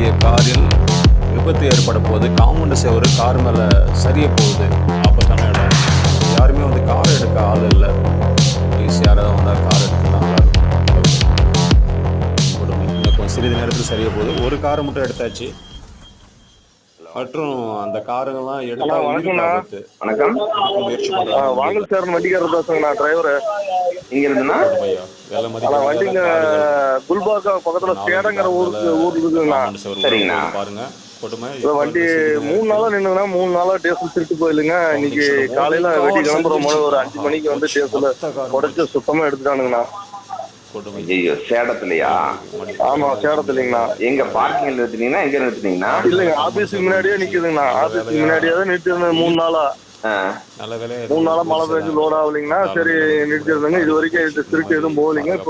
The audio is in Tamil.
நிறுத்திய காரில் விபத்து ஏற்பட போகுது. காம்பவுண்டு செவுரு கார் மேலே சரிய போகுது. ஆபத்தான இடம். யாருமே வந்து கார் எடுக்க ஆள் இல்லை. ப்ளீஸ் யாராவது வந்தால் கார் எடுத்துனா நல்லாயிருக்கும். கொடுமை. இன்னும் சிறிது நேரத்தில் சரிய போகுது. ஒரு காரை மட்டும் எடுத்தாச்சு. மற்றும் அந்த காருங்கெல்லாம் எடுத்தா உயிருக்கு ஆபத்து. வணக்கம். முயற்சி பண்றாங்க. வாங்கல் சார் வண்டிக்காரர் பேசுங்கண்ணா, டிரைவரு இங்க இருந்துண்ணா. வேலை மதிக்க வண்டிங்க குல்பாக்கா பக்கத்துல சேடங்கிற ஊருக்கு இருக்குங்கண்ணா. சரிங்கண்ணா. பாருங்க கொடுமை. வண்டி 3 நாளா நின்னுங்கண்ணா. 3 நாளா டேசல் திருட்டு போயிலுங்க. இன்னைக்கு காலையில வெட்டி கிளம்புற போது ஒரு 5 மணிக்கு வந்து டேசல உடைச்சு சுத்தமா எடுத்துட்டானுங்கண்ணா. ஐயோ, சேடத்துலயா? ஆமா, சேடத்துலங்கண்ணா. எங்க பார்க்கிங்ல நிறுத்தினீங்கன்னா எங்க நிறுத்தினீங்கன்னா? இல்லைங்க, ஆபீஸுக்கு முன்னாடியே நிக்குதுங்கண்ணா. ஆபீஸுக்கு முன்னாடியே தான் நிறுத்திருந்தேன் 3 நாளா. 3 நாளா மழை பெஞ்சு லோட் ஆகலைங்கண்ணா. சரி நிறுத்திருந்தேங்க. இது வரைக்கும் திருட்டு எதுவும் போகலைங்க. இப்போ